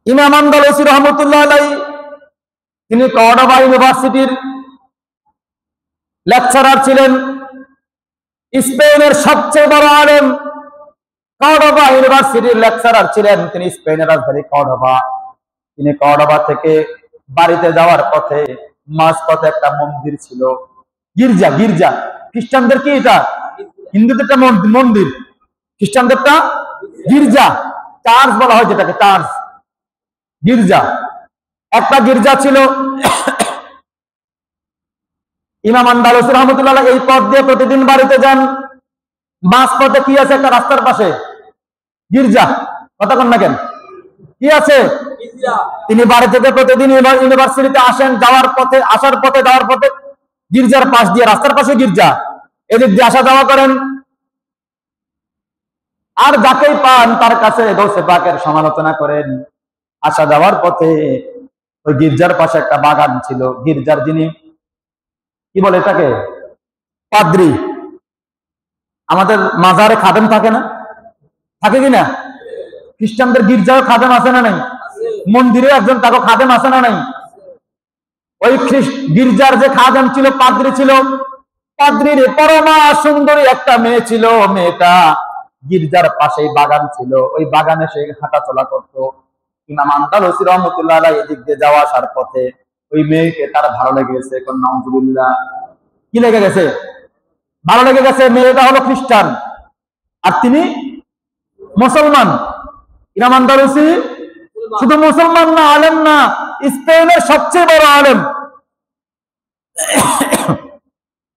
ইমাম আন্দালুসি রহমতুল্লাহ আলাইহি তিনি কর্ডোবা ইউনিভার্সিটির লেকচারার ছিলেন। স্পেনের সবচেয়ে বড় আলেম, কর্ডোবা ইউনিভার্সিটির লেকচারার ছিলেন তিনি, স্পেনের রাজধানী কর্ডোবা। তিনি কর্ডোবা থেকে বাড়িতে যাওয়ার পথে মাঝপথে একটা মন্দির ছিল, গির্জা। গির্জা খ্রিস্টানদের কি এটা? হিন্দুদের একটা মন্দির, খ্রিস্টানদেরটা গির্জা, চার্চ বলা হয় যেটাকে, চার্চ, গির্জা। একটা গির্জা ছিল। ইমাম আন্দালুসি রহমতুল্লাহ এই পথ দিয়ে প্রতিদিন বাড়িতে যান। মাঝপথে কি আছে? একটা রাস্তার পাশে গির্জা। কথা কন না কেন? কি আছে? তিনি বাড়ি থেকে প্রতিদিন ইউনিভার্সিটিতে আসেন, আসার পথে গির্জার পাশ দিয়ে, রাস্তার পাশে গির্জা, এদিক দিয়ে আসা যাওয়া করেন। আর যাকেই পান তার কাছে গৌসে পাকের সমালোচনা করেন। আসা যাওয়ার পথে ওই গির্জার পাশে একটা বাগান ছিল। গির্জার যিনি কি বলে এটাকে, পাদ্রী, আমাদের মাজারে খাদেম থাকে না, থাকে কিনা? খ্রিস্টানদের গির্জাও খাদেম আছে না নাই? মন্দিরে একজন তাকে খাদেম আছে না নাই? ওই গির্জার যে খাদেম ছিল, পাদ্রী ছিল, পাদ্রীর পরমা সুন্দরী একটা মেয়ে ছিল। মেয়েটা গির্জার পাশেই বাগান ছিল, ওই বাগানে সে হাঁটা চলা করতো। ইমাম আন্দালুসি রহমতুল্লাহ আলাইহি এদিক দিয়ে যাওয়া আসার পথে ওই মেয়েকে তার ভালো লেগে গেছে। এখন নাউজুবিল্লাহ, কি লেগে গেছে? ভালো লেগে গেছে। মেয়েটা হলো খ্রিস্টান আর তিনি মুসলমান। ইমাম আন্দালুসি শুধু মুসলমান না, আলেম না, স্পেনের সবচেয়ে বড় আলেম।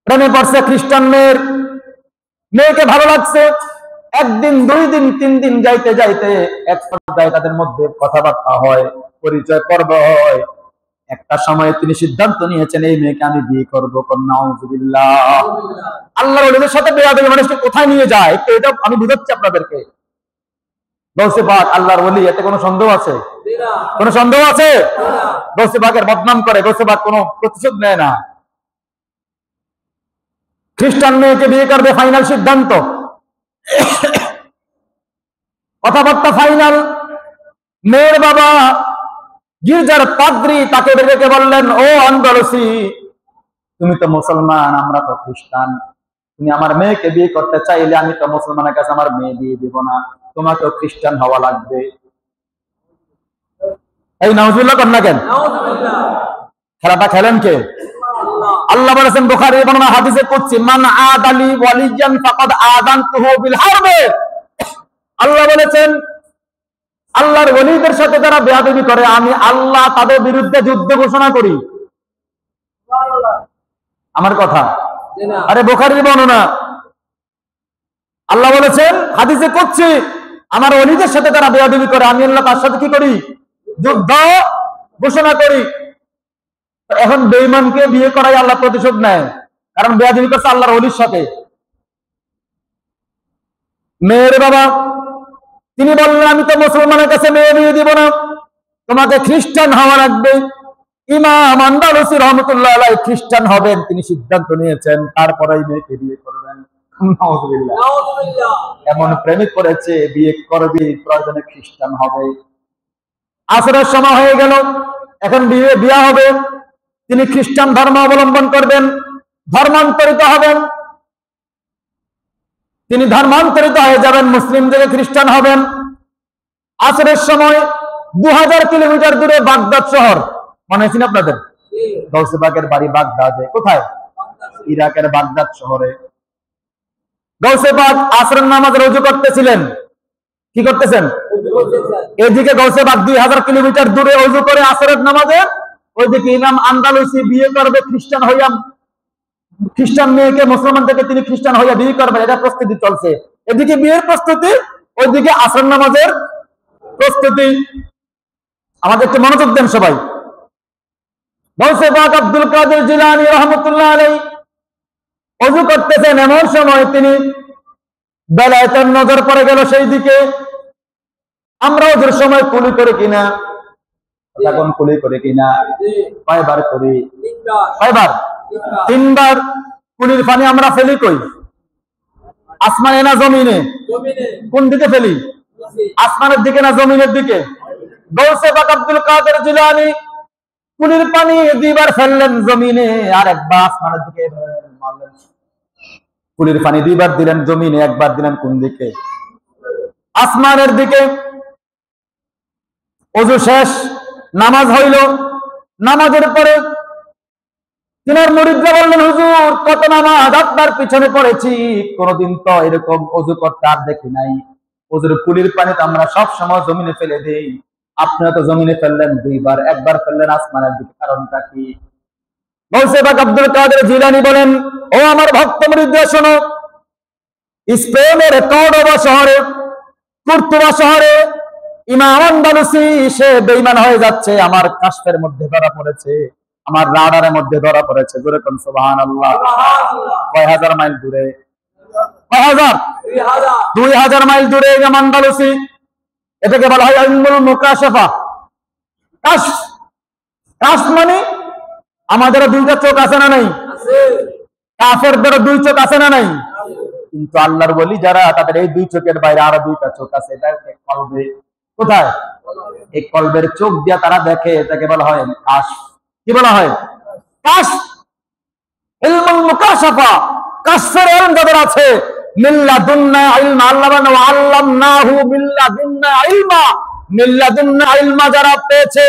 প্রেমে পড়ছে খ্রিস্টান মেয়েকে ভালো লাগছে। একদিন, 2 দিন, 3 দিন যাইতে যাইতে এক পর্যায়ে তাদের মধ্যে কথাবার্তা হয়, পরিচয় পর্ব হয়। একটা সময়ে তিনি সিদ্ধান্ত নিয়েছেন এই মেয়েকে আমি বিয়ে করবো। নাউজুবিল্লাহ। আল্লাহর ওলিদের সাথে বেয়াদবি মানুষকে কোথায় নিয়ে যায় এটা আমি বুঝাচ্ছি আপনাদেরকে। গৌসে পাক আল্লাহর ওলি, এতে কোনো সন্দেহ আছে? কোনো সন্দেহ আছে? গৌসে পাকের বদনাম করে, গৌসে পাক কোনো প্রতিশোধ নেয় না। খ্রিস্টান মেয়েকে বিয়ে করবে, ফাইনাল সিদ্ধান্ত, কথাবার্তা ফাইনাল। মেয়ের বাবা গির্জার পাদ্রী তাকে ডেকে বললেন, ও আন্দালুসি, তুমি তো মুসলমান, আমরা তো খ্রিস্টান, তুমি আমার মেয়েকে বিয়ে করতে চাইলে আমি তো মুসলমানের কাছে আমার মেয়ে দিয়ে দিব না, তোমাকেও খ্রিস্টান হওয়া লাগবে। এই নাউজুবিল্লাহ কর না কেন? খেলাটা খেলেন কে? আল্লাহ বলেছেন বুখারী বর্ণনা হাদিসে কুদসি, মান আদালি ওয়ালিয়ান ফাকাদ আযানতুহু বিল হারবে। আল্লাহ বলেছেন আল্লাহর ওলিদের সাথে যারা বেয়াদবি করে আমি আল্লাহ তাদের বিরুদ্ধে যুদ্ধ ঘোষণা করি। আমার কথা, আরে বুখারীর বর্ণনা। আল্লাহ বলেছেন হাদিসে কুদসি, আমার ওলিদের সাথে যারা বেয়াদবি করে আমি আল্লাহ তার সাথে কি করি? যুদ্ধ ঘোষণা করি। এখন বেঈমানকে বিয়ে করাই আল্লাহ প্রতিশোধ নেয়, কারণ বেয়াদবি করছে আল্লাহর ওলির সাথে। মেয়ের বাবা তিনি বললেন আমি তো মুসলমানের কাছে মেয়ে বিয়ে দিব না, তোমাকে খ্রিস্টান হওয়া লাগবে। ইমাম আন্দালুসি রহমতুল্লাহ আলাইহি খ্রিস্টান হবেন তিনি সিদ্ধান্ত নিয়েছেন, তারপরেই মেয়েকে বিয়ে করবেন। এমন প্রেমিক করেছে, বিয়ে করবে, প্রয়োজনে খ্রিস্টান হবে। আসরের সময় হয়ে গেল, এখন বিয়ে হবে। তিনি খ্রিস্টান ধর্ম অবলম্বন করবেন, ধর্মান্তরিত হবেন। তিনি ধর্মান্তরিত হয়ে যাবেন, মুসলিম থেকে খ্রিস্টান হবেন। আসরের সময় 2000 কিলোমিটার দূরে বাগদাদ শহর, মনে আছেন আপনাদের? গৌসে পাকের বাড়ি বাগদাদে। কোথায়? ইরাকের বাগদাদ শহরে। গৌসে পাক আসরের নামাজে রুজু করতেছিলেন। কি করতেছেন? এদিকে গৌসে পাক 2000 কিলোমিটার দূরে ওযু করে আসরের নামাজে, ওইদিকে ইমাম আন্দালুসি বিয়ে করবে খ্রিস্টান হইয়া, খ্রিস্টান মেয়েকে মুসলমান থেকে তিনি খ্রিস্টান হইয়া বিয়ে করবেন, এটা প্রস্তুতি চলছে। এদিকে বিয়ের প্রস্তুতি, ওইদিকে আসর নামাজের প্রস্তুতি। আমাদের একটু মনোযোগ দেন সবাই। গৌসে পাক আব্দুল কাদের জিলানী রাহমাতুল্লাহ আলাইহি ওযু করতেছেন, এমন সময় তিনি বেলায়েতের নজর পড়ে গেল সেই দিকে। আমরা ওদের সময় কুলি করে কিনা, এখন কুলি করে কিনা? কয়বার করি? কয়বার? 3 বার। কুলির পানি আমরা ফেলি কই? আসমানে না জমিনে? কোন দিকে ফেলি? আসমানের দিকে না জমিনের দিকে? গৌসে পাক আব্দুল কাদের জিলানী কুলির পানি দুইবার ফেললেন জমিনে, আর একবার আসমানের দিকে মারলেন। কুলির পানি দুইবার দিলেন জমিনে, একবার দিলেন কোন দিকে? আসমানের দিকে। ওযু শেষ, নামাজ হইল। নামাজের পরে তিনার মুরিদরা বললেন, হুজুর কত নামাজ আপনার পিছনে পড়েছি, কোনদিন তো এরকম ওযু করতে আর দেখি নাই। ওযুর কুলির পানি তো আমরা সব সময় জমিনে ফেলে দেই, আপনারা তো জমিনে ফেললেন দুইবার, একবার ফেললেন আসমানের দিকে, কারণটা কি? গৌসে পাক আব্দুল কাদের জিলানী বলেন, ও আমার ভক্ত মুরিদরা শোনো, স্পেনের কর্ডোবা শহরে, কুর্তুবা শহরে ইমাম আন্দালুসি সে বেঈমান হয়ে যাচ্ছে, আমার কাশফের মধ্যে ধরা পড়েছে, আমার রাডারের মধ্যে ধরা পড়েছে। জোরে কোন সুবহানাল্লাহ। কয় হাজার মাইল দূরে? কয় হাজার? 2000 মাইল দূরে ইমাম আন্দালুসি। এটাকে বলা হয় ইলমুল মুকাশাফা। কাশফ। কাশফ মানে আমাদের দুইটা চোখ আছে না নাই? কাফেরদের দুই চোখ আছে না নাই? কিন্তু আল্লাহর ওলি যারা, তাদের এই দুই চোখের বাইরে আরো দুইটা চোখ আছে। এটা কলবে। কোথায়? এই কলবের চোখ দিয়া তারা দেখে, এটাকে বলা হয় কাশফ। কি বলা হয়? কাশফ। ইলমুল মুকাশাফা, কাশফের ইলম যাদের আছে, মিল্লাদুন্না ইলমা, আল্লাহ বলেন ওয়া আল্লামনাহু মিল্লাদুন্না ইলমা। মিল্লাদুন্না ইলমা যারা পেয়েছে,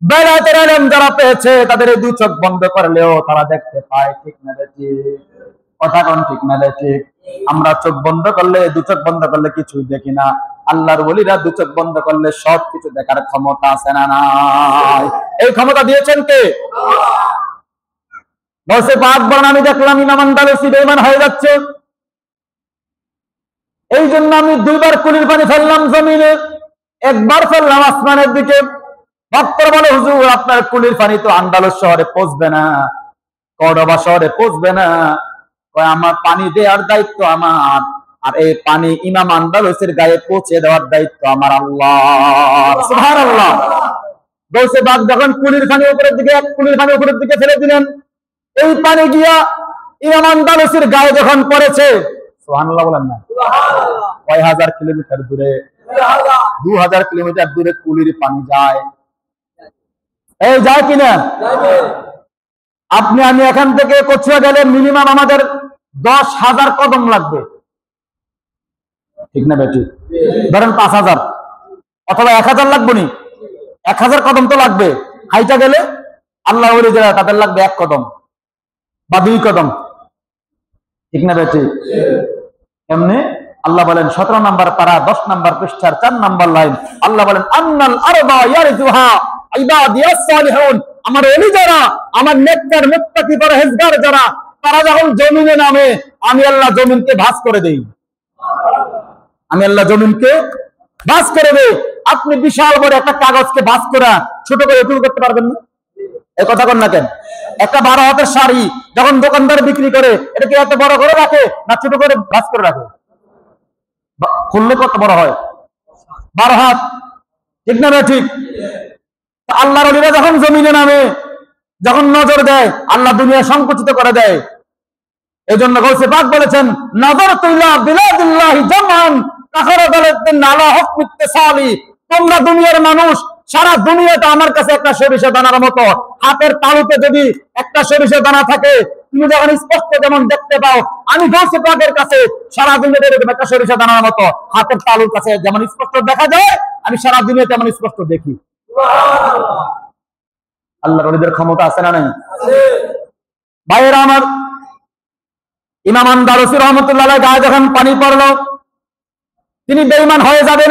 বেলায়েতের ইলম যারা পেয়েছে, তাদের এই দুই চোখ বন্ধ করলেও তারা দেখতে পায়। ঠিক না ঠিক? কথা কোন ঠিক না ঠিক? আমরা চোখ বন্ধ করলে, দু চোখ বন্ধ করলে কিছুই দেখি না। আল্লাহর ওলিরা দু চোখ বন্ধ করলে সব কিছু দেখার ক্ষমতা আছে না নাই? এই ক্ষমতা দিয়েছেন কে? গৌসে পাক বলেন, আমি দেখলাম ইমাম আন্দালুসি বেঈমান হয়ে যাচ্ছে, এই জন্য আমি দুইবার কুলির পানি ফেললাম জমিনে, একবার ফেললাম আসমানের দিকে। ভক্তরা বলে, হুজুর আপনার কুলির পানি তো আন্দালুস শহরে পৌঁছবে না, কর্ডোবা শহরে পৌঁছবে না। আমার পানি দেওয়ার দায়িত্ব আমার, আর এই পানি ইমাম আন্দালুসের গায়ে পৌঁছে দেওয়ার দায়িত্ব আমার আল্লাহ। সুবহানাল্লাহ। গৌসে পাক যখন কুলির পানি উপরের দিকে, কুলির পানি উপরের দিকে ফেলে দিলেন, এই পানি গিয়া ইমাম আন্দালুসের গায়ে যখন পড়েছে, সুবহানাল্লাহ বলেন না? কয় হাজার কিলোমিটার দূরে? 2000 কিলোমিটার দূরে কুলির পানি যায়। এই যায় কিনা? আপনি আমি এখান থেকে কচুয়া গেলে মিনিমাম আমাদের 10,000 কদম লাগবে। ঠিক না বেটি? ধরেন 5000 অথবা 1000 লাগবে নি? 1000 কদম তো লাগবে। হাইটা গেলে আল্লাহ ওলি যারা, তাদের লাগবে 1 কদম বা 2 কদম। ঠিক না বেটি? এমনি আল্লাহ বলেন 17 নম্বর পারা 10 নম্বর পৃষ্ঠার 4 নম্বর লাইন, আল্লাহ বলেন আন্নাল আরদা ইয়ারযুহা ইবাদিয়াস সালিহুন। আমার ওলি যারা, আমার নেককার মুত্তাকি পরহেজগার যারা, তারা যখন জমিনে নামে, আমি আল্লাহ জমিনকে ভাঁজ করে দেই। আমি আল্লাহ জমিনকে ভাঁজ করে দেই। আপনি বিশাল বড় একটা কাগজকে ভাঁজ করে ছোট করে এটুকু করতে পারবেন না? এই কথা কন না কেন? একটা 12 হাতের শাড়ি যখন দোকানদার বিক্রি করে, এটা কি এত বড় করে রাখে না ছোট করে ভাঁজ করে রাখে? খুললে কত বড় হয়? 12 হাত। ঠিক না? ঠিক। আল্লাহর ওলিরা যখন জমিনে নামে, যখন নজর দেয়, আল্লাহ দুনিয়া সংকুচিত করে দেয়। এই জন্য গৌসে পাক বলেছেন, নাযারতু ইলা বিলাদিল্লাহি জামান কাখারাদালাতিন আলা হুকমি ইত্তিসালি। তোমরা দুনিয়ার মানুষ, সারা দুনিয়াটা আমার কাছে একটা সরিষা দানার মতো। হাতের তালুতে যদি একটা সরিষা দানা থাকে, তুমি যখন স্পষ্ট যেমন দেখতে পাও, আমি গৌসে পাকের কাছে সারা দুনিয়াতে এরকম একটা সরিষা দানার মতো। হাতের তালুর কাছে যেমন স্পষ্ট দেখা যায়, আমি সারা দুনিয়া তেমন স্পষ্ট দেখি। আল্লাহর ওলিদের ক্ষমতা আছে না নাই? ভাইয়েরা আমার, ইমাম আন্দালুসি রহমতুল্লাহ আলাইহি গায়ে যখন পানি পড়লো, তিনি বেঈমান হয়ে যাবেন।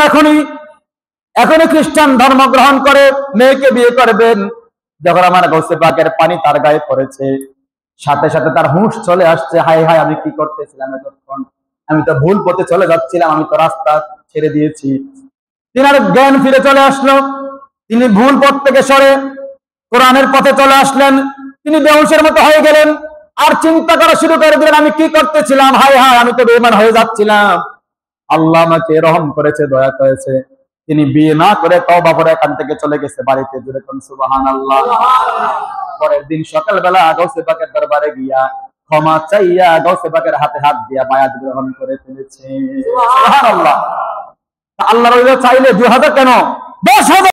এখনই খ্রিস্টান ধর্ম গ্রহণ করে মেয়েকে বিয়ে করবেন। যখন আমার গৌসে পাকের পানি তার গায়ে পড়েছে, সাথে সাথে তার হুঁশ চলে আসছে, হায় হায় আমি কি করতেছিলাম এতক্ষণ, আমি তো ভুল পথে চলে যাচ্ছিলাম, আমি তো রাস্তা ছেড়ে দিয়েছি। তিনার জ্ঞান ফিরে চলে আসলো, তিনি ভুল পথ থেকে সরে কোরআনের পথে চলে আসলেন। তিনি বেহুশের মতো হয়ে গেলেন, আর চিন্তা করা শুরু করে দিলেন, আমি কি করতেছিলাম, হায় হায় আমি তো বেঈমান হয়ে যাচ্ছিলাম। আল্লাহ আমাকে রহম করেছে, দয়া করেছে। তিনি বিয়ে না করে তওবা করে এখান থেকে চলে গেছে বাড়িতে। জোরে কোন সুবহানাল্লাহ। পরের দিন সকালবেলা গৌসে পাকের দরবারে গিয়া ক্ষমা চাইয়া গৌসে পাকের হাতে হাত দিয়া বায়াত গ্রহণ করে ফেলেছে। সুবহানাল্লাহ। আল্লাহর ওলি চাইলে 2000 কেন 10,000